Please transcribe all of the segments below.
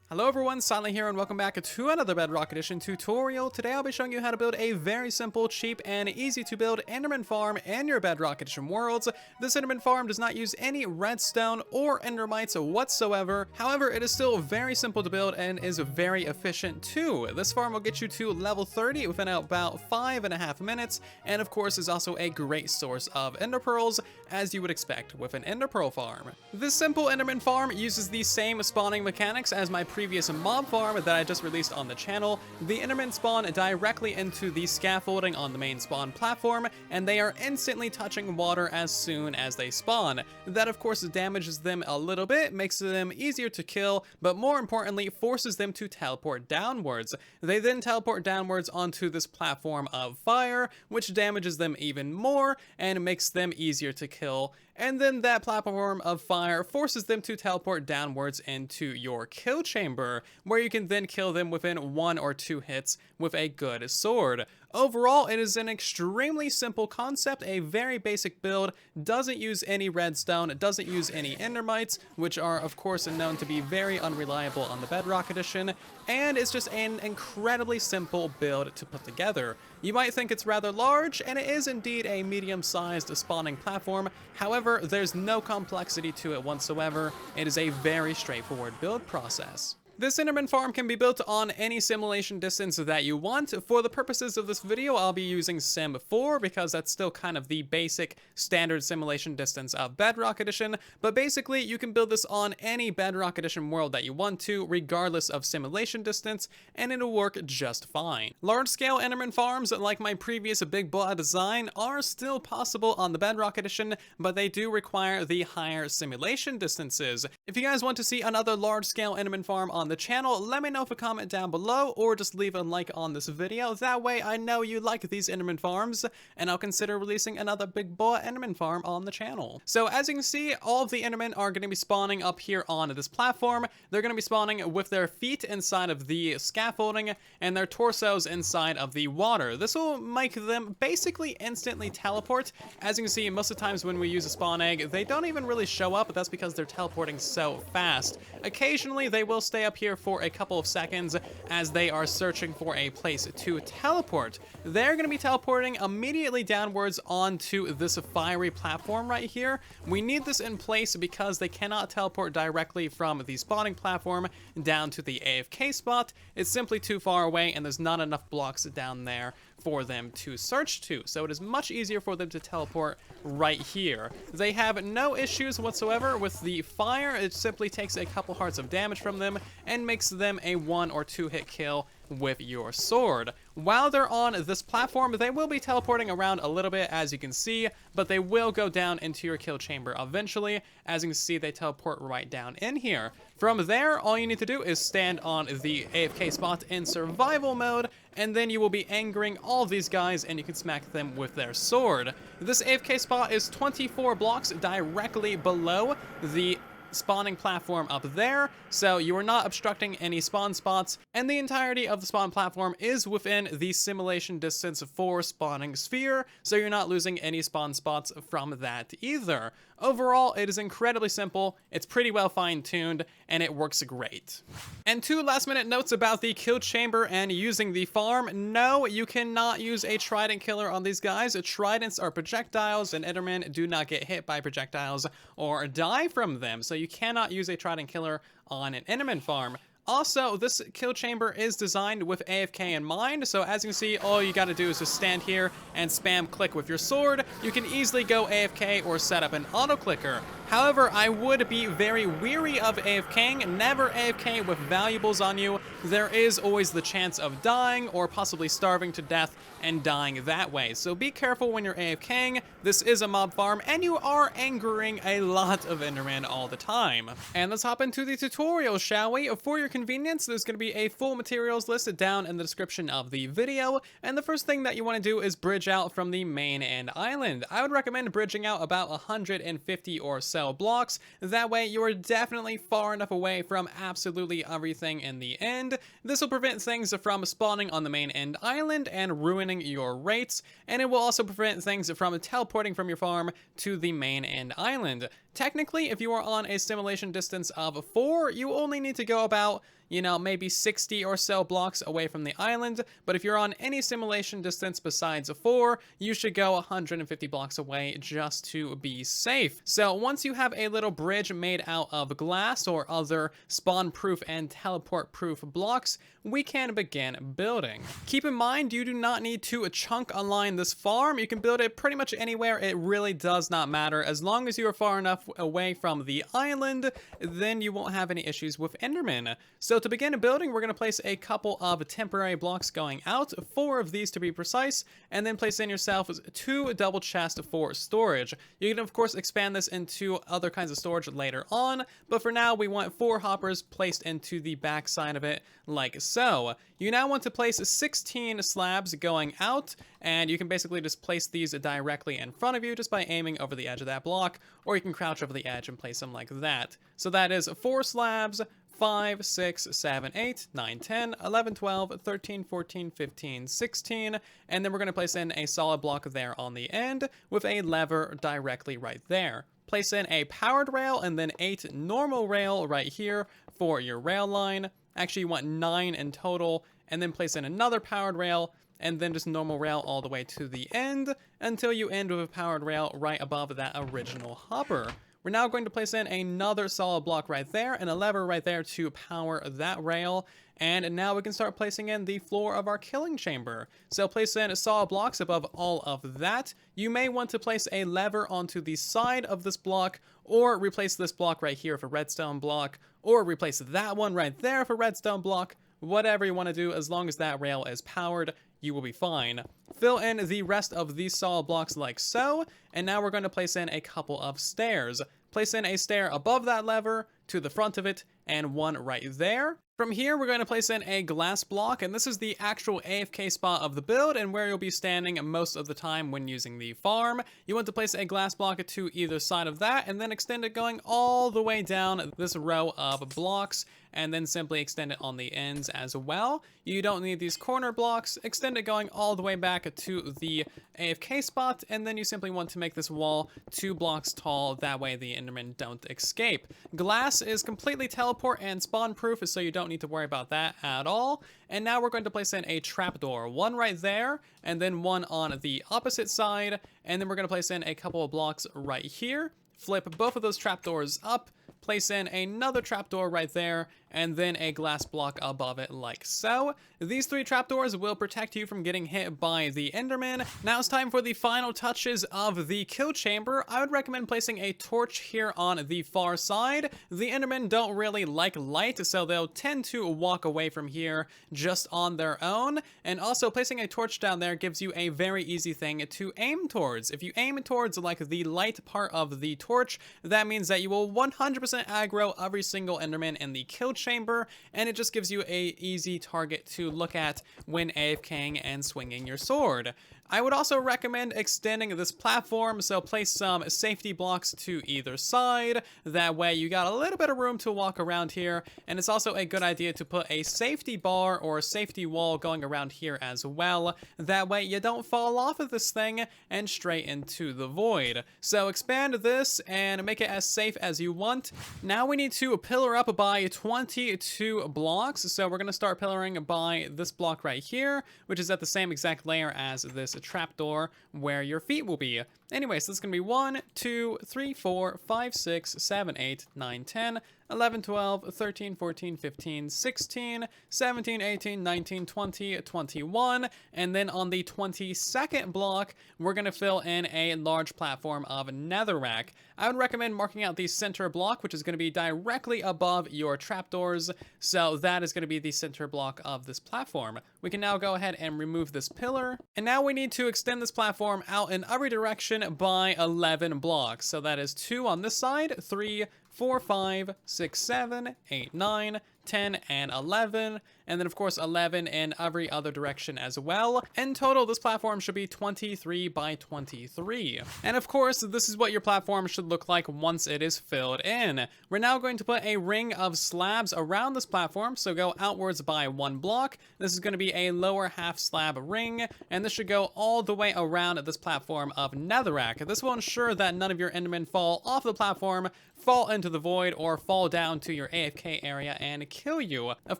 Hello everyone, Silent here and welcome back to another Bedrock Edition tutorial. Today I'll be showing you how to build a very simple, cheap, and easy to build Enderman farm in your Bedrock Edition worlds. This Enderman farm does not use any redstone or endermites whatsoever. However, it is still very simple to build and is very efficient too. This farm will get you to level 30 within about 5.5 minutes, and of course is also a great source of ender pearls, as you would expect with an ender pearl farm. This simple Enderman farm uses the same spawning mechanics as my previous mob farm that I just released on the channel. The endermen spawn directly into the scaffolding on the main spawn platform, and they are instantly touching water as soon as they spawn. That of course damages them a little bit, makes them easier to kill, but more importantly forces them to teleport downwards. They then teleport downwards onto this platform of fire, which damages them even more and makes them easier to kill. And then that platform of fire forces them to teleport downwards into your kill chamber, where you can then kill them within 1 or 2 hits with a good sword. Overall, it is an extremely simple concept, a very basic build, doesn't use any redstone, doesn't use any endermites, which are of course known to be very unreliable on the Bedrock Edition, and it's just an incredibly simple build to put together. You might think it's rather large, and it is indeed a medium-sized spawning platform. However, there's no complexity to it whatsoever. It is a very straightforward build process. This Enderman farm can be built on any simulation distance that you want. For the purposes of this video, I'll be using Sim 4 because that's still kind of the basic standard simulation distance of Bedrock Edition, but basically you can build this on any Bedrock Edition world that you want to, regardless of simulation distance, and it'll work just fine. Large-scale Enderman farms, like my previous Big Blah design, are still possible on the Bedrock Edition, but they do require the higher simulation distances. If you guys want to see another large-scale Enderman farm on the channel, let me know with a comment down below, or just leave a like on this video. That way I know you like these Enderman farms, and I'll consider releasing another Big Boy Enderman farm on the channel. So as you can see, all of the Endermen are going to be spawning up here on this platform. They're going to be spawning with their feet inside of the scaffolding and their torsos inside of the water. This will make them basically instantly teleport. As you can see, most of the times when we use a spawn egg, they don't even really show up, but that's because they're teleporting so fast. Occasionally they will stay up here for a couple of seconds as they are searching for a place to teleport. They're going to be teleporting immediately downwards onto this fiery platform right here. We need this in place because they cannot teleport directly from the spawning platform down to the AFK spot. It's simply too far away and there's not enough blocks down there for them to search to, so it is much easier for them to teleport right here. They have no issues whatsoever with the fire. It simply takes a couple hearts of damage from them and makes them a 1 or 2 hit kill with your sword. While they're on this platform, they will be teleporting around a little bit, as you can see, but they will go down into your kill chamber eventually. As you can see, they teleport right down in here. From there, all you need to do is stand on the AFK spot in survival mode, and then you will be angering all of these guys and you can smack them with their sword. This AFK spot is 24 blocks directly below the spawning platform up there, so you are not obstructing any spawn spots, and the entirety of the spawn platform is within the simulation distance for spawning sphere, so you're not losing any spawn spots from that either. Overall, it is incredibly simple, it's pretty well fine-tuned, and it works great. And 2 last-minute notes about the kill chamber and using the farm. No, you cannot use a trident killer on these guys. Tridents are projectiles, and endermen do not get hit by projectiles or die from them, so you cannot use a trident killer on an enderman farm. Also, this kill chamber is designed with AFK in mind, so as you can see, all you gotta do is just stand here and spam click with your sword. You can easily go AFK or set up an auto clicker. However, I would be very weary of AFKing. Never AFK with valuables on you. There is always the chance of dying or possibly starving to death and dying that way. So be careful when you're AFKing. This is a mob farm and you are angering a lot of endermen all the time. And let's hop into the tutorial, shall we? For your convenience, there's going to be a full materials list down in the description of the video. And the first thing that you want to do is bridge out from the main end island. I would recommend bridging out about 150 or so blocks. That way you are definitely far enough away from absolutely everything in the end. This will prevent things from spawning on the main end island and ruining your rates, and it will also prevent things from teleporting from your farm to the main end island. Technically, if you are on a simulation distance of 4, you only need to go about, maybe 60 or so blocks away from the island, but if you're on any simulation distance besides 4, you should go 150 blocks away just to be safe. So once you have a little bridge made out of glass or other spawn-proof and teleport-proof blocks, we can begin building. Keep in mind, you do not need to chunk align this farm. You can build it pretty much anywhere. It really does not matter. As long as you are far enough away from the island, then you won't have any issues with endermen. So to begin building, we're going to place a couple of temporary blocks going out, 4 of these to be precise, and then place in yourself 2 double chests for storage. You can of course expand this into other kinds of storage later on, but for now we want 4 hoppers placed into the back side of it like so. You now want to place 16 slabs going out, and you can basically just place these directly in front of you just by aiming over the edge of that block, or you can crouch over the edge and place them like that. So that is 4 slabs, 5, 6, 7, 8, 9, 10, 11, 12, 13, 14, 15, 16, and then we're going to place in a solid block there on the end with a lever directly right there. Place in a powered rail and then 8 normal rail right here for your rail line. Actually, you want 9 in total, and then place in another powered rail, and then just normal rail all the way to the end until you end with a powered rail right above that original hopper. We're now going to place in another solid block right there and a lever right there to power that rail. And now we can start placing in the floor of our killing chamber. So place in solid blocks above all of that. You may want to place a lever onto the side of this block, or replace this block right here for redstone block, or replace that one right there for redstone block. Whatever you want to do, as long as that rail is powered, you will be fine. Fill in the rest of these solid blocks like so, and now we're going to place in a couple of stairs. Place in a stair above that lever, to the front of it, and one right there. From here, we're going to place in a glass block, and this is the actual AFK spot of the build and where you'll be standing most of the time when using the farm. You want to place a glass block to either side of that, and then extend it going all the way down this row of blocks, and then simply extend it on the ends as well. You don't need these corner blocks. Extend it going all the way back to the AFK spot, and then you simply want to make this wall 2 blocks tall. That way the endermen don't escape. Glass is completely teleport and spawn proof, so you don't need to worry about that at all. And now we're going to place in a trapdoor, one right there, and then one on the opposite side, and then we're going to place in a couple of blocks right here. Flip both of those trapdoors up, place in another trapdoor right there, and then a glass block above it like so. These 3 trapdoors will protect you from getting hit by the enderman. Now it's time for the final touches of the kill chamber. I would recommend placing a torch here on the far side. The endermen don't really like light, so they'll tend to walk away from here just on their own. And also placing a torch down there gives you a very easy thing to aim towards. If you aim towards like the light part of the torch, that means that you will 100% aggro every single enderman in the kill chamber, and it just gives you a easy target to look at when AFKing and swinging your sword. I would also recommend extending this platform, so place some safety blocks to either side. That way you got a little bit of room to walk around here, and it's also a good idea to put a safety bar or a safety wall going around here as well. That way you don't fall off of this thing and straight into the void. So expand this and make it as safe as you want. Now we need to pillar up by 22 blocks, so we're going to start pillaring by this block right here, which is at the same exact layer as this trapdoor where your feet will be. Anyway, so this is going to be 1, 2, 3, 4, 5, 6, 7, 8, 9, 10, 11, 12, 13, 14, 15, 16, 17, 18, 19, 20, 21, and then on the 22nd block, we're going to fill in a large platform of netherrack. I would recommend marking out the center block, which is going to be directly above your trapdoors, so that is going to be the center block of this platform. We can now go ahead and remove this pillar, and now we need to extend this platform out in every direction by 11 blocks. So that is 2 on this side, 3, 4, 5, 6, 7, 8, 9, 10, and 11, and then of course 11 in every other direction as well. In total, this platform should be 23 by 23. And of course, this is what your platform should look like once it is filled in. We're now going to put a ring of slabs around this platform, so go outwards by 1 block. This is going to be a lower half slab ring, and this should go all the way around this platform of netherrack. This will ensure that none of your endermen fall off the platform, fall into the void, or fall down to your AFK area and kill you. Of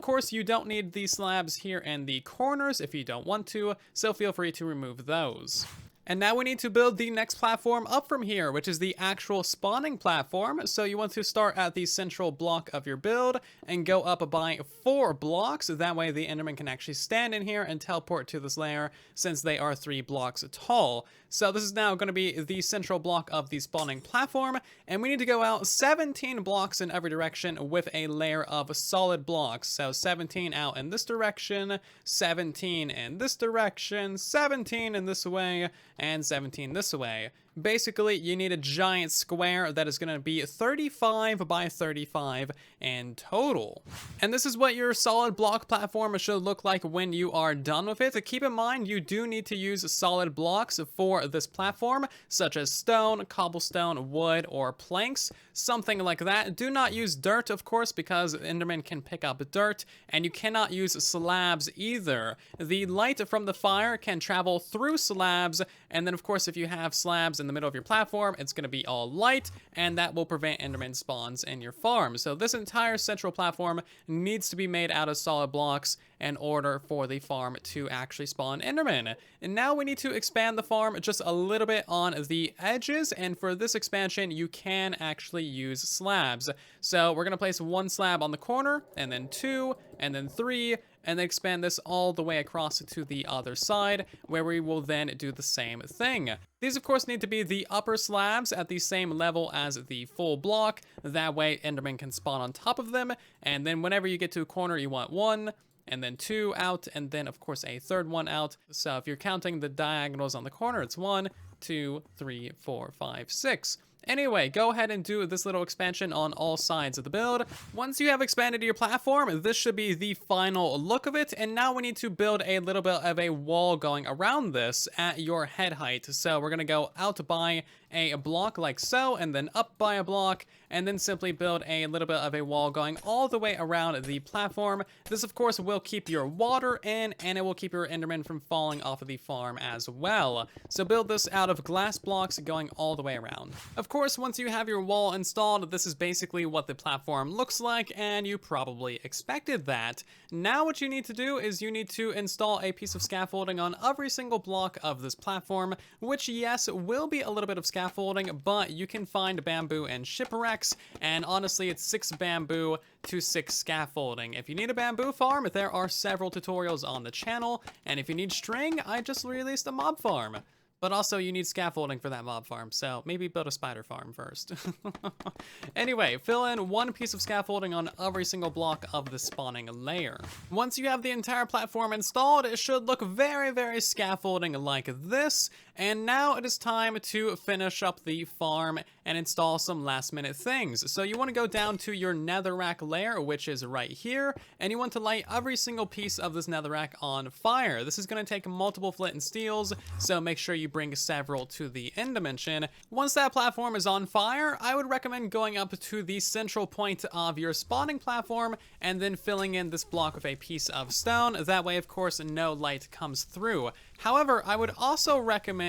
course, you don't need these slabs here in the corners if you don't want to, so feel free to remove those. And now we need to build the next platform up from here, which is the actual spawning platform. So you want to start at the central block of your build and go up by 4 blocks. That way the enderman can actually stand in here and teleport to this layer, since they are 3 blocks tall. So this is now going to be the central block of the spawning platform, and we need to go out 17 blocks in every direction with a layer of solid blocks. So 17 out in this direction, 17 in this direction, 17 in this way, and 17 this way. Basically, you need a giant square that is going to be 35 by 35 in total. And this is what your solid block platform should look like when you are done with it. Keep in mind, you do need to use solid blocks for this platform, such as stone, cobblestone, wood, or planks, something like that. Do not use dirt, of course, because endermen can pick up dirt, and you cannot use slabs either. The light from the fire can travel through slabs, and then, of course, if you have slabs in the middle of your platform, it's going to be all light, and that will prevent enderman spawns in your farm. So this entire central platform needs to be made out of solid blocks in order for the farm to actually spawn enderman. And now we need to expand the farm just a little bit on the edges, and for this expansion you can actually use slabs. So we're going to place 1 slab on the corner, and then 2, and then 3, and then expand this all the way across to the other side, where we will then do the same thing. These, of course, need to be the upper slabs at the same level as the full block. That way, endermen can spawn on top of them, and then whenever you get to a corner, you want 1, and then 2 out, and then, of course, a third one out. So if you're counting the diagonals on the corner, it's 1, 2, 3, 4, 5, 6. Anyway, go ahead and do this little expansion on all sides of the build. Once you have expanded your platform, this should be the final look of it, and now we need to build a little bit of a wall going around this at your head height. So we're going to go out by a block like so, and then up by a block, and then simply build a little bit of a wall going all the way around the platform. This, of course, will keep your water in, and it will keep your endermen from falling off of the farm as well. So build this out of glass blocks going all the way around. Of course, once you have your wall installed, this is basically what the platform looks like, and you probably expected that. Now what you need to do is you need to install a piece of scaffolding on every single block of this platform, which, yes, will be a little bit of scaffolding, but you can find bamboo and shipwrecks, and honestly, it's 6 bamboo to 6 scaffolding. If you need a bamboo farm, there are several tutorials on the channel, and if you need string, I just released a mob farm. But also, you need scaffolding for that mob farm, so maybe build a spider farm first. Anyway, fill in 1 piece of scaffolding on every single block of the spawning layer. Once you have the entire platform installed, it should look very, very scaffolding like this. And now it is time to finish up the farm and install some last minute things. So you want to go down to your netherrack layer, which is right here, and you want to light every single piece of this netherrack on fire. This is going to take multiple flint and steels, so make sure you bring several to the end dimension. Once that platform is on fire, I would recommend going up to the central point of your spawning platform and then filling in this block with a piece of stone. That way, of course, no light comes through. However, I would also recommend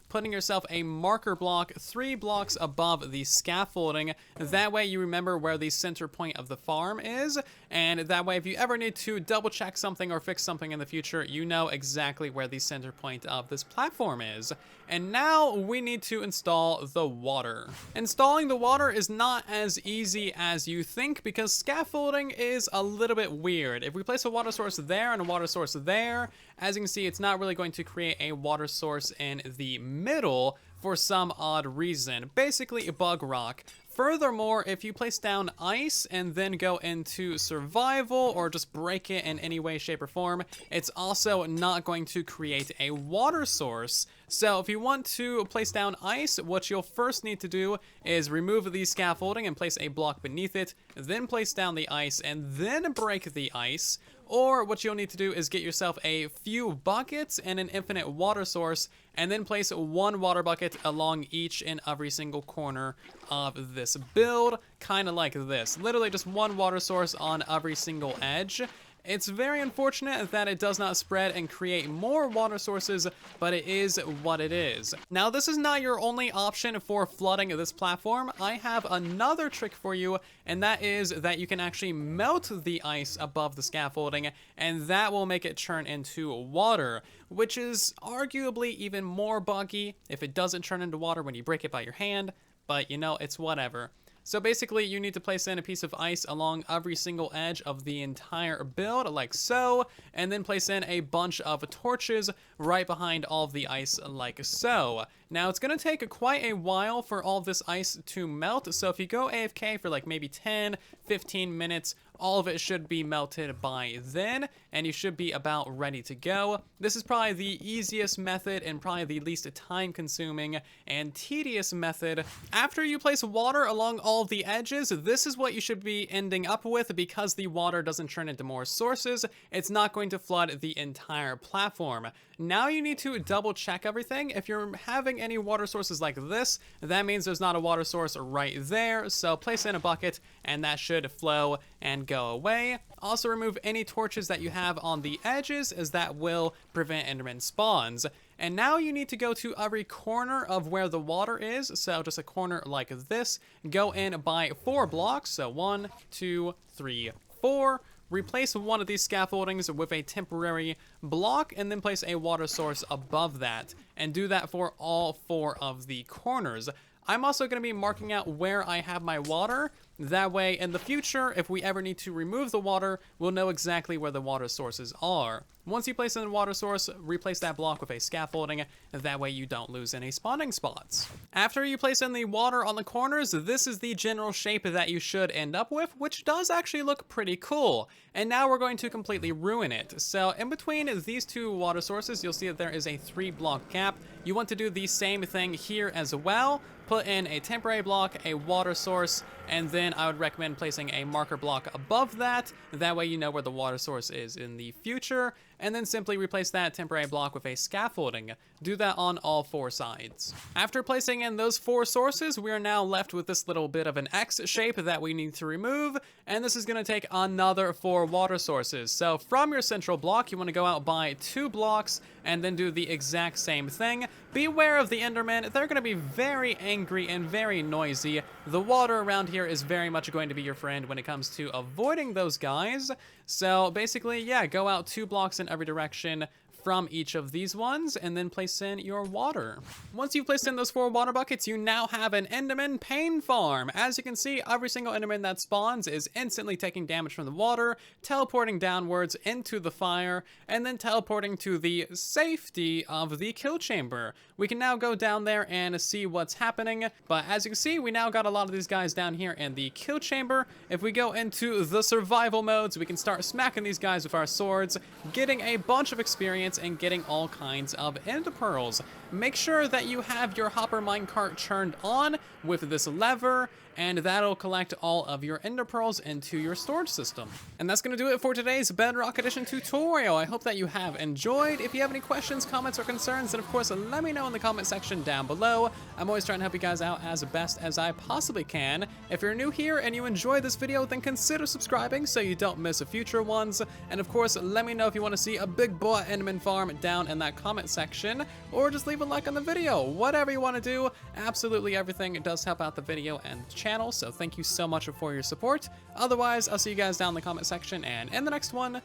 putting yourself a marker block 3 blocks above the scaffolding. That way you remember where the center point of the farm is, and that way if you ever need to double check something or fix something in the future, you know exactly where the center point of this platform is. And now we need to install the water. Installing the water is not as easy as you think, because scaffolding is a little bit weird. If we place a water source there and a water source there, as you can see, it's not really going to create a water source in the middle for some odd reason. Basically, bug rock. Furthermore, if you place down ice and then go into survival or just break it in any way, shape, or form, it's also not going to create a water source. So if you want to place down ice, what you'll first need to do is remove the scaffolding and place a block beneath it, then place down the ice and then break the ice. Or what you'll need to do is get yourself a few buckets and an infinite water source, and then place one water bucket along each and every single corner of this build, kind of like this. Literally just one water source on every single edge. It's very unfortunate that it does not spread and create more water sources, but it is what it is. Now, this is not your only option for flooding this platform. I have another trick for you, and that is that you can actually melt the ice above the scaffolding, and that will make it turn into water, which is arguably even more buggy if it doesn't turn into water when you break it by your hand, but you know, it's whatever. So basically, you need to place in a piece of ice along every single edge of the entire build, like so, and then place in a bunch of torches right behind all of the ice, like so. Now, it's going to take quite a while for all of this ice to melt, so if you go AFK for like maybe 10, 15 minutes, all of it should be melted by then, and you should be about ready to go. This is probably the easiest method and probably the least time-consuming and tedious method. After you place water along all of the edges, this is what you should be ending up with. Because the water doesn't turn into more sources, it's not going to flood the entire platform. Now you need to double check everything. If you're having any water sources like this, that means there's not a water source right there, so place in a bucket and that should flow and go away. Also remove any torches that you have on the edges, as that will prevent enderman spawns. And now you need to go to every corner of where the water is, so just a corner like this. Go in by 4 blocks, so 1, 2, 3, 4. Replace one of these scaffoldings with a temporary block and then place a water source above that, and do that for all 4 of the corners. I'm also going to be marking out where I have my water. That way, in the future, if we ever need to remove the water, we'll know exactly where the water sources are. Once you place in the water source, replace that block with a scaffolding. That way you don't lose any spawning spots. After you place in the water on the corners, this is the general shape that you should end up with, which does actually look pretty cool. And now we're going to completely ruin it. So in between these 2 water sources, you'll see that there is a 3-block gap. You want to do the same thing here as well. Put in a temporary block, a water source, and then I would recommend placing a marker block above that. That way you know where the water source is in the future, and then simply replace that temporary block with a scaffolding. Do that on all 4 sides. After placing in those 4 sources, we are now left with this little bit of an X shape that we need to remove, and this is going to take another 4 water sources. So from your central block, you want to go out by 2 blocks and then do the exact same thing. Beware of the endermen. They're going to be very angry and very noisy. The water around here is very much going to be your friend when it comes to avoiding those guys. So basically, yeah, go out 2 blocks in every direction from each of these ones, and then place in your water. Once you've placed in those 4 water buckets, you now have an enderman pain farm. As you can see, every single enderman that spawns is instantly taking damage from the water, teleporting downwards into the fire, and then teleporting to the safety of the kill chamber. We can now go down there and see what's happening, but as you can see, we now got a lot of these guys down here in the kill chamber. If we go into the survival modes, we can start smacking these guys with our swords, getting a bunch of experience and getting all kinds of ender pearls. Make sure that you have your hopper minecart turned on with this lever, and that'll collect all of your ender pearls into your storage system. And that's going to do it for today's Bedrock Edition tutorial. I hope that you have enjoyed. If you have any questions, comments, or concerns, then of course let me know in the comment section down below. I'm always trying to help you guys out as best as I possibly can. If you're new here and you enjoyed this video, then consider subscribing so you don't miss future ones. And of course, let me know if you want to see a big boy enderman farm down in that comment section, or just leave a like on the video. Whatever you want to do, absolutely everything does help out the video and the channel, so thank you so much for your support. Otherwise, I'll see you guys down in the comment section and in the next one.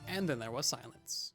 And then there was silence.